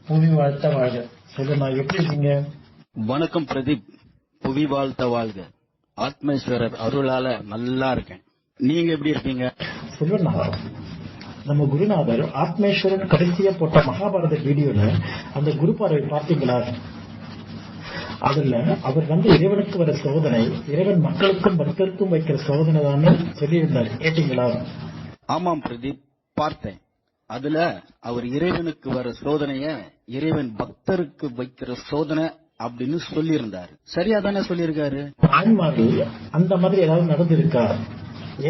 புவி வாழ்த்த வாழ்க. சொல்லுண்ணா, எப்படி இருக்கீங்க? வணக்கம் பிரதீப். புவி வாழ்த்த வாழ்க. ஆத்மேஸ்வரர் அருளால நல்லா இருக்கேன். நீங்க எப்படி இருக்கீங்க? சொல்லுண்ணா, நம்ம குருநாதர் ஆத்மேஸ்வரன் கடைசியா போட்ட மகாபாரத வீடியோல அந்த குரு பார்வை பார்த்தீங்களா? அதுல அவர் இறைவனுக்கு வர சோதனை இறைவன் மக்களுக்கும் பக்தருக்கும் வைக்கிற சோதனை தான் சொல்லியிருந்தார். கேட்டீங்களா? ஆமாம் பிரதீப், பார்த்தேன். அதுல அவர் இறைவனுக்கு வர சோதனைய இறைவன் பக்தருக்கு வைக்கிற சோதனை அப்படின்னு சொல்லியிருந்தாரு. சரியா தானே சொல்லியிருக்காரு? நாய்மார்கள் அந்த மாதிரி ஏதாவது நடந்திருக்கா?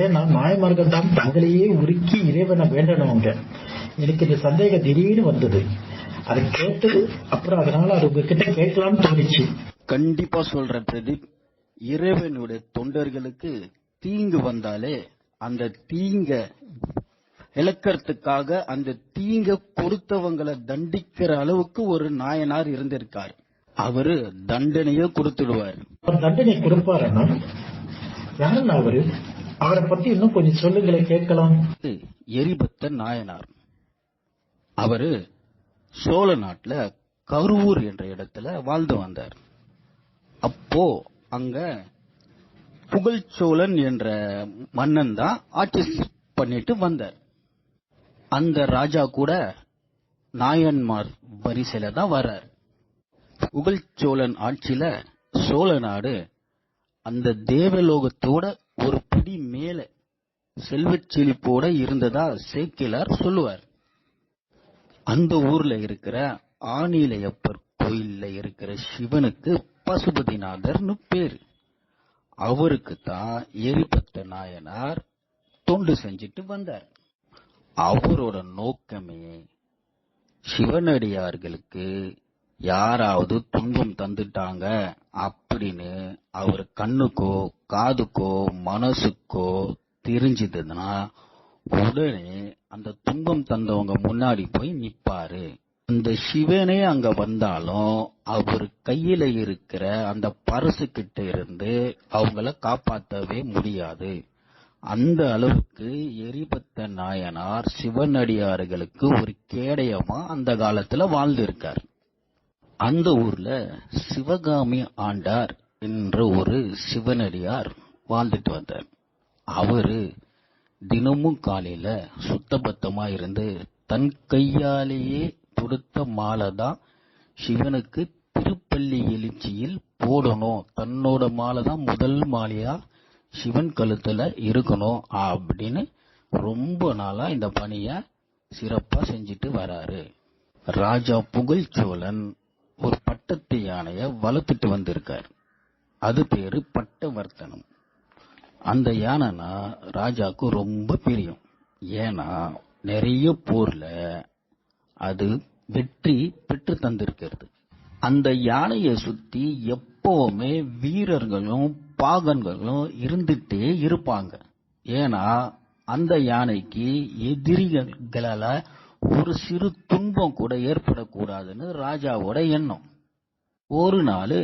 ஏன்னா நாய்மார்கள் தான் தங்களையே உருக்கி இறைவனை வேண்டனவங்க. எனக்கு இந்த சந்தேகம் திடீர்னு வந்தது. அதை கேட்டு அப்புறம் அதனால அது உங்ககிட்ட கேட்கலாம்னு தோணுச்சு. கண்டிப்பா சொல்றேன் பிரதீப். இறைவனுடைய தொண்டர்களுக்கு தீங்கு வந்தாலே அந்த தீங்க இழக்கிறதுக்காக அந்த தீங்க கொடுத்தவங்களை தண்டிக்கிற அளவுக்கு ஒரு நாயனார் இருந்திருக்காரு. அவரு தண்டனையே கொடுத்துடுவார். அவர் தண்டனை கொடுப்பாருன்னா யாருன்னா அவரு? அவரை பத்தி இன்னும் கொஞ்சம் சொல்லுங்களேன், கேட்கலாம். எரிபத்த நாயனார். அவரு சோழ நாட்டுல கருவூர் என்ற இடத்துல வாழ்ந்து வந்தார். அப்போ அங்க புகழ்ச்சோழன் என்ற மன்னன் தான் ஆட்சி பண்ணிட்டு வந்தார். அந்த ராஜா கூட நாயன்மார் வரிசையில தான் வர்றார். புகழ்ச்சோழன் ஆட்சியில சோழ நாடு அந்த தேவலோகத்தோட ஒரு படி மேல செல்வச் செழிப்போட இருந்ததா சேக்கிலார் சொல்லுவார். அந்த ஊர்ல இருக்கிற ஆணிலையப்பர் கோயில்ல இருக்கிற சிவனுக்கு பசுபதிநாதர்னு பேரு. அவருக்கு தான் எரிபத்த நாயனார் தொண்டு செஞ்சிட்டு வந்தார். அவரோட நோக்கமே சிவனடியார்களுக்கு யாராவது துன்பம் தந்துட்டாங்க அப்படின்னு அவர் கண்ணுக்கோ காதுக்கோ மனசுக்கோ தெரிஞ்சதுன்னா உடனே அந்த துன்பம் தந்தவங்க முன்னாடி போய் நிப்பாரு. அந்த சிவனே அங்க வந்தாலும் அவர் கையில இருக்கிற அந்த பரசு கிட்ட இருந்து அவங்கள காப்பாற்றவே முடியாது. அந்த அளவுக்கு எரிபத்த நாயனார் சிவனடியார்களுக்கு ஒரு கேடயமா அந்த காலத்துல வாழ்ந்திருக்கார். அந்த ஊர்ல சிவகாமி ஆண்டார் என்ற ஒரு சிவனடியார் வாழ்ந்துட்டு வந்தார். அவரு தினமும் காலையில சுத்தபத்தமா இருந்து தன் கையாலேயே தொடுத்த மாலை தான் சிவனுக்கு திருப்பள்ளி எழுச்சியில் போடணும். தன்னோட மாலை தான் முதல் மாலையா சிவன் கழுத்துல இருக்கணும் அப்படின்னு ரொம்ப நாளா இந்த பணிய சிறப்பா செஞ்சுட்டு வராரு. ராஜா புகழ்ச்சோழன் ஒரு பட்டத்து யானைய வளர்த்துட்டு வந்திருக்கார். அது பேரு பட்டவர்த்தனம். அந்த யானைனா ராஜாக்கு ரொம்ப பிரியம். ஏன்னா நிறைய போர்ல அது வெற்றி பெற்று தந்திருக்கிறது. அந்த யானையை சுத்தி எப்பவுமே வீரர்களும் பாகன்களும் இருந்துட்டே இருப்பாங்க. ஏன்னா அந்த யானைக்கு எதிரிகளால ஒரு சிறு துன்பம் கூட ஏற்படக்கூடாதுன்னு ராஜாவோட எண்ணம். ஒரு நாள்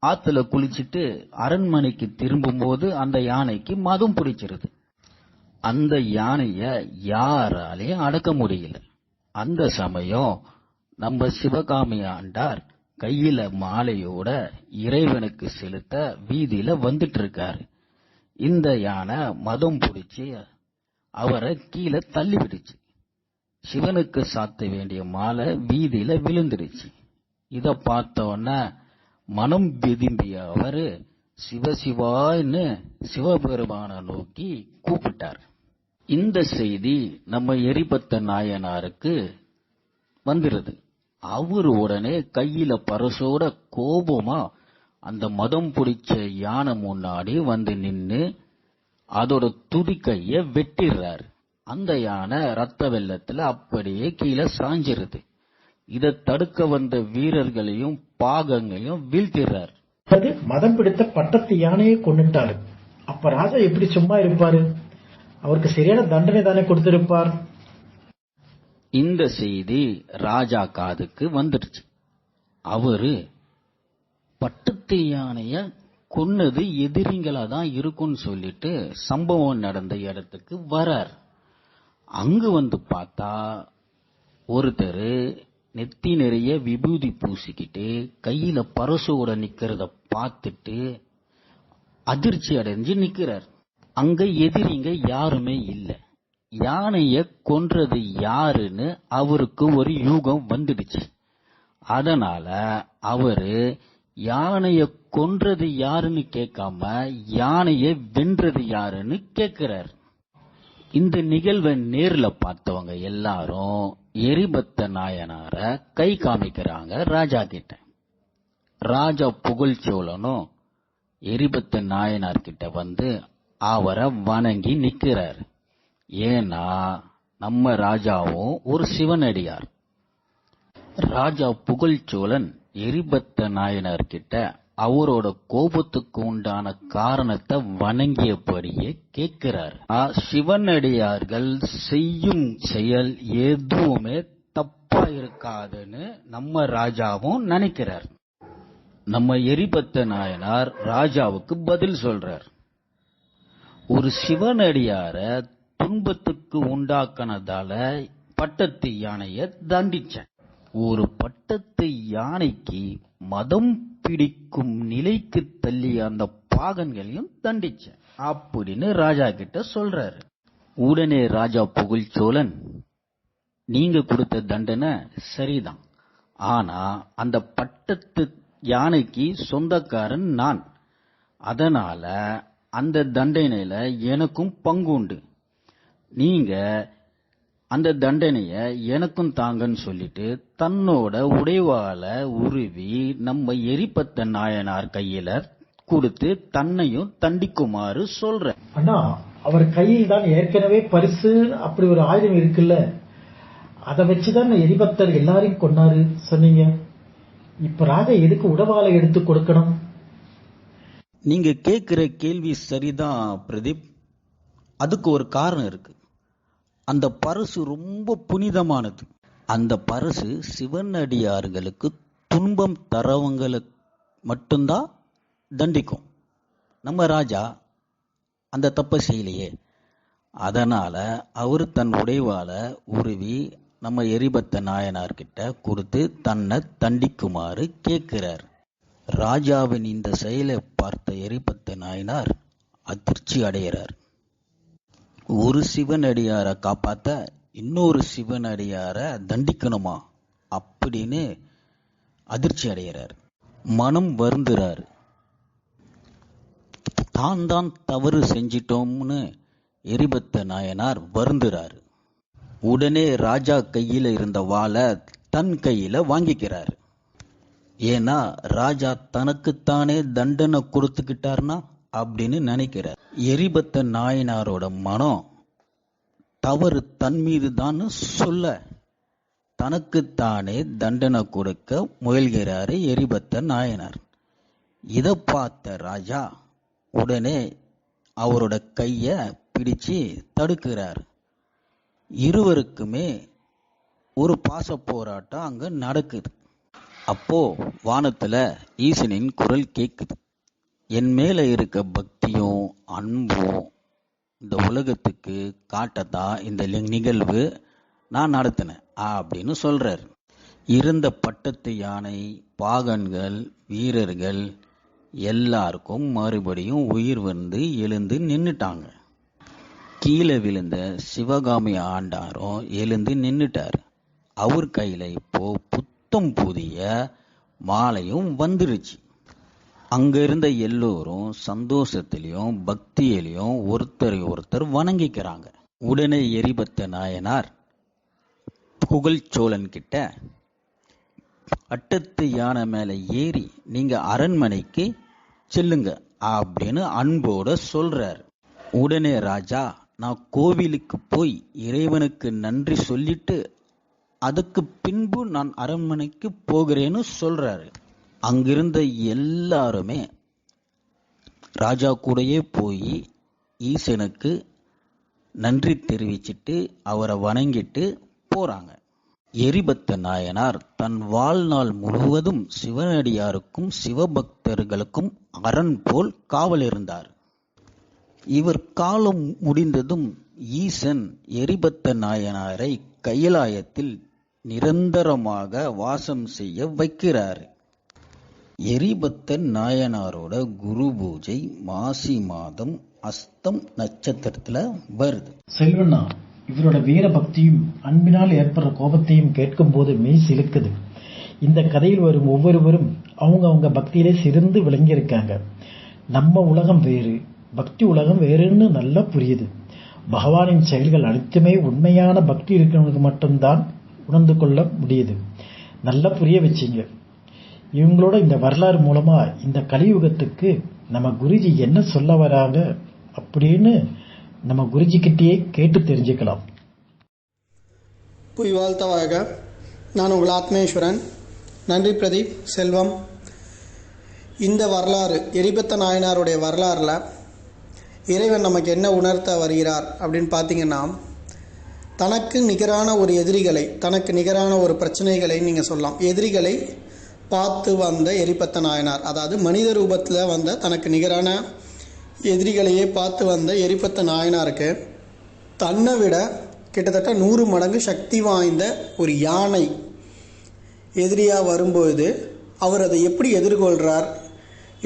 ஆத்துல குளிச்சுட்டு அரண்மனைக்கு திரும்பும் போது அந்த யானைக்கு மதம் பிடிச்சிருது. அந்த யானைய யாராலையும் அடக்க முடியல. அந்த சமயம் நம்ம சிவகாமி ஆண்டார் கையில மாலையோட இறைவனுக்கு செலுத்த வீதியில வந்துட்டு இருக்காரு. இந்த யானை மதம் பிடிச்சி அவரை கீழே தள்ளி விடுச்சு. சிவனுக்கு சாத்த வேண்டிய மாலை வீதியில விழுந்துருச்சு. இத பார்த்தோன்ன மனம் விரும்பிய அவரு சிவசிவான்னு சிவபெருமான நோக்கி கூப்பிட்டார். இந்த செய்தி நம்ம எரிபத்த நாயனாருக்கு வந்துருது. அவரு உடனே கையில பரசோட கோபமா அந்த மதம் பிடிச்ச யானை முன்னாடி வந்து நின்னு அதோட துதிக்கைய வெட்டிடுறாரு. அந்த யானை ரத்த வெள்ளத்துல அப்படியே கீழே சாஞ்சிருது. இதை தடுக்க வந்த வீரர்களையும் பாகங்களையும் வீழ்த்திடுறாரு. மதம் பிடித்த பட்டத்து யானையை கொண்டுட்டாரு. அப்ப ராஜா எப்படி சும்மா இருப்பாரு? அவருக்கு சரியான தண்டனை தானே கொடுத்திருப்பார். இந்த செய்தி ராஜா காதுக்கு வந்துடுச்சு. அவரு பட்டத்து யானைய கொன்னது எதிரிங்களா தான் இருக்கும்னு சொல்லிட்டு சம்பவம் நடந்த இடத்துக்கு வரார். அங்கு வந்து பார்த்தா ஒருத்தர் நெத்தி நிறைய விபூதி பூசிக்கிட்டு கையில பரசோட நிக்கிறத பார்த்துட்டு அதிர்ச்சி அடைஞ்சு நிக்கிறார். அங்க எதிரிங்க யாருமே இல்ல. யானைய கொன்றது யாருன்னு அவருக்கு ஒரு யூகம் வந்துடுச்சு. அதனால அவரு யானைய கொன்றது யாருன்னு கேட்காம யானைய வென்றது யாருன்னு கேட்கிறார். இந்த நிகழ்வை நேர்ல பார்த்தவங்க எல்லாரும் எரிபத்த நாயனார கை காமிக்கிறாங்க ராஜா கிட்ட. ராஜா புகழ்ச்சோழனும் எரிபத்த நாயனார் கிட்ட வந்து அவரை வணங்கி நிக்கிறார். ஏன்னா நம்ம ராஜாவும் ஒரு சிவனடியார். ராஜா புகழ்ச்சோழன் எரிபத்த நாயனார் கிட்ட அவரோட கோபத்துக்கு உண்டான காரணத்தை வணங்கியபடியே கேட்கிறார். சிவனடியார்கள் செய்யும் செயல் எதுவுமே தப்பா இருக்காதுன்னு நம்ம ராஜாவும் நினைக்கிறார். நம்ம எரிபத்த நாயனார் ராஜாவுக்கு பதில் சொல்றார். ஒரு சிவனடியார துன்பத்துக்கு உண்டாக்குனதால பட்டத்து யானைய தண்டிச்சேன். ஒரு பட்டத்து யானைக்கு மதம் பிடிக்கும் நிலைக்கு தள்ளிய அந்த பாகன்களையும் தண்டிச்சேன் அப்படின்னு ராஜா கிட்ட சொல்றாரு. உடனே ராஜா புகழ்ச்சோழன், நீங்க கொடுத்த தண்டனை சரிதான், ஆனா அந்த பட்டத்து யானைக்கு சொந்தக்காரன் நான், அதனால அந்த தண்டனையில எனக்கும் பங்கு உண்டு. நீங்க அந்த தண்டனைய எனக்கும் தாங்கன்னு சொல்லிட்டு தன்னோட உடைவால உருவி நம்ம எரிபத்த நாயனார் கையில கொடுத்து தன்னையும் தண்டிக்குமாறு சொல்ற. அண்ணா, அவர் கையில் தான் ஏற்கனவே பரிசு அப்படி ஒரு ஆயுதம் இருக்குல்ல, அதை வச்சுதான் எரிபத்தர் எல்லாரையும் கொண்டாரு சொன்னீங்க. இப்ப ராஜா எதுக்கு உடவாளை எடுத்து கொடுக்கணும்? நீங்க கேட்கிற கேள்வி சரிதான் பிரதீப். அதுக்கு ஒரு காரணம் இருக்கு. அந்த பரிசு ரொம்ப புனிதமானது. அந்த பரிசு சிவனடியார்களுக்கு துன்பம் தரவங்களுக்கு மட்டும்தான் தண்டிக்கும். நம்ம ராஜா அந்த தப்பை செய்யலையே, அதனால அவர் தன் உடைவால உருவி நம்ம எரிபத்த நாயனார்கிட்ட கொடுத்து தன்னை தண்டிக்குமாறு கேட்கிறார். ராஜாவின் இந்த செயலை பார்த்த எரிபத்த நாயனார் அதிர்ச்சி அடைகிறார். ஒரு சிவனடியார காப்பாத்த இன்னொரு சிவனடியார தண்டிக்கணுமா அப்படின்னு அதிர்ச்சி அடைகிறார். மனம் வருந்துறாரு. தான் தவறு செஞ்சிட்டோம்னு எரிபத்த நாயனார் வருந்துறாரு. உடனே ராஜா கையில இருந்த வாளை தன் கையில வாங்கிக்கிறார். ஏன்னா ராஜா தனக்குத்தானே தண்டனை கொடுத்துக்கிட்டார்னா அப்படின்னு நினைக்கிறார். எரிபத்த நாயனாரோட மனம் தவறு தன் மீது தான் சொல்ல தனக்குத்தானே தண்டனை கொடுக்க முயல்கிறாரு எரிபத்த நாயனார். இதை பார்த்த ராஜா உடனே அவரோட கைய பிடிச்சு தடுக்கிறார். இருவருக்குமே ஒரு பாச போராட்டம் அங்க நடக்குது. அப்போ வானத்துல ஈசனின் குரல் கேக்குது. என் மேல இருக்க பக்தியும் அன்பும் இந்த உலகத்துக்கு காட்டத்தான் இந்த நிகழ்வு நான் நடத்தினேன் அப்படின்னு சொல்றார். இருந்த பட்டத்து யானை, பாகன்கள், வீரர்கள் எல்லாருக்கும் மறுபடியும் உயிர் வந்து எழுந்து நின்னுட்டாங்க. கீழே விழுந்த சிவகாமி ஆண்டாரும் எழுந்து நின்னுட்டார். அவர் கையில இப்போ புத்தம் புதிய மாலையும் வந்துருச்சு. அங்க இருந்த எல்லோரும் சந்தோஷத்திலையும் பக்தியிலையும் ஒருத்தரை ஒருத்தர் வணங்கிக்கிறாங்க. உடனே எரிபத்த நாயனார் புகழ்ச்சோழன் கிட்ட, அட்டத்து யானை மேல ஏறி நீங்க அரண்மனைக்கு செல்லுங்க அப்படின்னு அன்போட சொல்றார். உடனே ராஜா, நான் கோவிலுக்கு போய் இறைவனுக்கு நன்றி சொல்லிட்டு அதுக்கு பின்பு நான் அரண்மனைக்கு போகிறேன்னு சொல்றாரு. அங்கிருந்த எல்லாருமே ராஜா கூடயே போய் ஈசனுக்கு நன்றி தெரிவிச்சிட்டு அவரை வணங்கிட்டு போறாங்க. எரிபத்த நாயனார் தன் வாழ்நாள் முழுவதும் சிவனடியாருக்கும் சிவபக்தர்களுக்கும் அரண் போல் காவல் இருந்தார். இவர் காலம் முடிந்ததும் ஈசன் எரிபத்த நாயனாரை கைலாயத்தில் நிரந்தரமாக வாசம் செய்ய வைக்கிறாரு. எரிபத்தன் நாயனாரோட குரு பூஜை மாசி மாதம் அஸ்தம் நட்சத்திரத்துல வருது. செல்வண்ணா, இவரோட வீர பக்தியும் அன்பினால் ஏற்படுற கோபத்தையும் கேட்கும் போது மெய் சிலுக்குது. இந்த கதையில் வரும் ஒவ்வொருவரும் அவங்க பக்தியிலே சிறந்து விளங்கியிருக்காங்க. நம்ம உலகம் வேறு, பக்தி உலகம் வேறுன்னு நல்லா புரியுது. பகவானின் செயல்கள் அனைத்துமே உண்மையான பக்தி இருக்கிறவங்களுக்கு மட்டும்தான் உணர்ந்து கொள்ள முடியுது. நல்லா புரிய வச்சிங்க. இவங்களோட இந்த வரலாறு மூலமா இந்த கலியுகத்துக்கு நம்ம குருஜி என்ன சொல்ல வராங்க அப்படின்னு நம்ம குருஜி கிட்டேயே கேட்டு தெரிஞ்சுக்கலாம். புய் வாழ்த்தவாக. நான் உங்கள் ஆத்மேஸ்வரன். நன்றி பிரதீப், செல்வம். இந்த வரலாறு, எரிபத்த நாயனாருடைய வரலாறுல இறைவன் நமக்கு என்ன உணர்த்த வருகிறார் அப்படின்னு பார்த்தீங்கன்னா, தனக்கு நிகரான ஒரு எதிரிகளை, தனக்கு நிகரான ஒரு பிரச்சனைகளை நீங்கள் சொல்லலாம், எதிரிகளை பார்த்து வந்த எரிபத்த நாயனார், அதாவது மனித ரூபத்தில் வந்த தனக்கு நிகரான எதிரிகளையே பார்த்து வந்த எரிபத்த நாயனாருக்கு தன்னை விட கிட்டத்தட்ட 100 மடங்கு சக்தி வாய்ந்த ஒரு யானை எதிரியாக வரும்போது அவர் அதை எப்படி எதிர்கொள்கிறார்,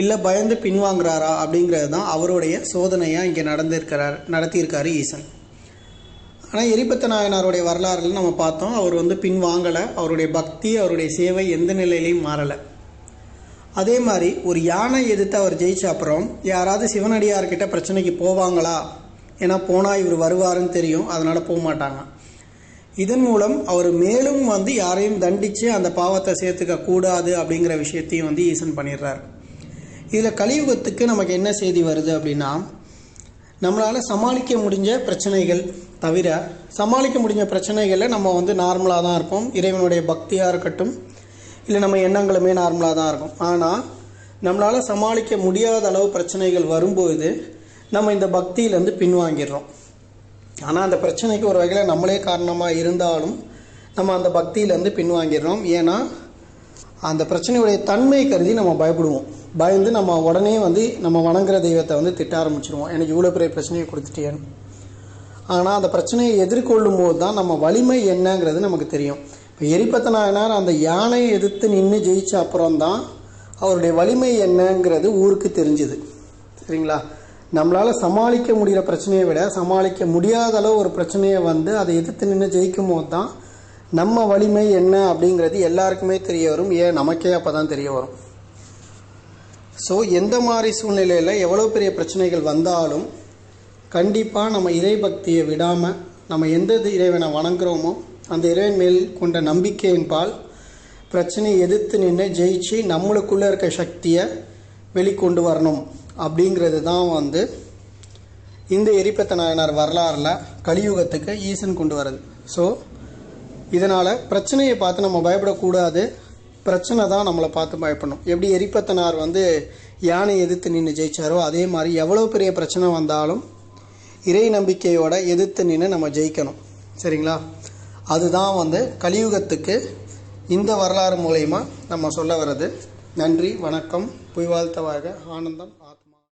இல்லை பயந்து பின்வாங்குறாரா அப்படிங்கிறது தான் அவருடைய சோதனையாக இங்கே நடத்தியிருக்காரு ஈசன். ஆனால் எரிபத்த நாயனாருடைய வரலாறுல நம்ம பார்த்தோம், அவர் பின்வாங்கலை. அவருடைய பக்தி, அவருடைய சேவை எந்த நிலையிலையும் மாறலை. அதே மாதிரி ஒரு யானை எதிர்த்து அவர் ஜெயிச்ச அப்புறம் யாராவது சிவனடியார்கிட்ட பிரச்சனைக்கு போவாங்களா? ஏன்னா போனால் இவர் வருவாருன்னு தெரியும், அதனால் போக மாட்டாங்க. இதன் மூலம் அவர் மேலும் யாரையும் தண்டித்து அந்த பாவத்தை சேர்த்துக்க கூடாது அப்படிங்கிற விஷயத்தையும் ஈசன் பண்ணிடுறார். இதில் கலியுகத்துக்கு நமக்கு என்ன செய்தி வருது அப்படின்னா, நம்மளால் சமாளிக்க முடிஞ்ச பிரச்சனைகள் தவிர சமாளிக்க முடிஞ்ச பிரச்சனைகளில் நம்ம நார்மலாக தான் இருப்போம். இறைவனுடைய பக்தியாக இருக்கட்டும், இல்லை நம்ம எண்ணங்களுமே நார்மலாக தான் இருக்கும். ஆனால் நம்மளால் சமாளிக்க முடியாத அளவு பிரச்சனைகள் வரும்போது நம்ம இந்த பக்தியிலேருந்து பின்வாங்கிடுறோம். ஆனால் அந்த பிரச்சனைக்கு ஒரு வகையில் நம்மளே காரணமாக இருந்தாலும் நம்ம அந்த பக்தியிலேருந்து பின்வாங்கிடுறோம். ஏன்னா அந்த பிரச்சனையுடைய தன்மை கருதி நம்ம பயப்படுவோம். பயந்து நம்ம உடனே நம்ம வணங்குற தெய்வத்தை திட்ட ஆரம்பிச்சிருவோம், எனக்கு இவ்வளோ பெரிய பிரச்சனையை கொடுத்துட்டேன்னு. ஆனால் அந்த பிரச்சனையை எதிர்கொள்ளும் போது தான் நம்ம வலிமை என்னங்கிறது நமக்கு தெரியும். இப்போ எரிபத்த நாயனார் அந்த யானையை எதிர்த்து நின்று ஜெயிச்ச அப்புறம்தான் அவருடைய வலிமை என்னங்கிறது ஊருக்கு தெரிஞ்சுது. சரிங்களா? நம்மளால் சமாளிக்க முடிகிற பிரச்சனையை விட சமாளிக்க முடியாத அளவு ஒரு பிரச்சனையை அதை எதிர்த்து நின்று ஜெயிக்கும் போது தான் நம்ம வலிமை என்ன அப்படிங்கிறது எல்லாருக்குமே தெரிய வரும். ஏன் நமக்கே அப்போ தான் தெரிய வரும். ஸோ எந்த மாதிரி சூழ்நிலையில் எவ்வளோ பெரிய பிரச்சனைகள் வந்தாலும் கண்டிப்பாக நம்ம இறை பக்தியை விடாமல் நம்ம எந்த இறைவனை வணங்குறோமோ அந்த இறைவன் மேல் கொண்ட நம்பிக்கையின்பால் பிரச்சனையை எதிர்த்து நின்று ஜெயிச்சு நம்மளுக்குள்ளே இருக்க சக்தியை வெளிக்கொண்டு வரணும் அப்படிங்கிறது தான் இந்த எரிபத்த நாயனார் வரலாறில் கலியுகத்துக்கு ஈசன் கொண்டு வர்றது. ஸோ இதனால் பிரச்சனையை பார்த்து நம்ம பயப்படக்கூடாது, பிரச்சனை தான் நம்மளை பார்த்து பயப்படணும். எப்படி எரிபத்தனார் யானை எதிர்த்து நின்று ஜெயிச்சாரோ அதே மாதிரி எவ்வளோ பெரிய பிரச்சனை வந்தாலும் இறை நம்பிக்கையோட எதிர்த்து நின்று நம்ம ஜெயிக்கணும். சரிங்களா? அதுதான் கலியுகத்துக்கு இந்த வரலாறு மூலயமா நம்ம சொல்ல வர்றது. நன்றி, வணக்கம், புய் வாழ்த்தவாக. ஆனந்தம்.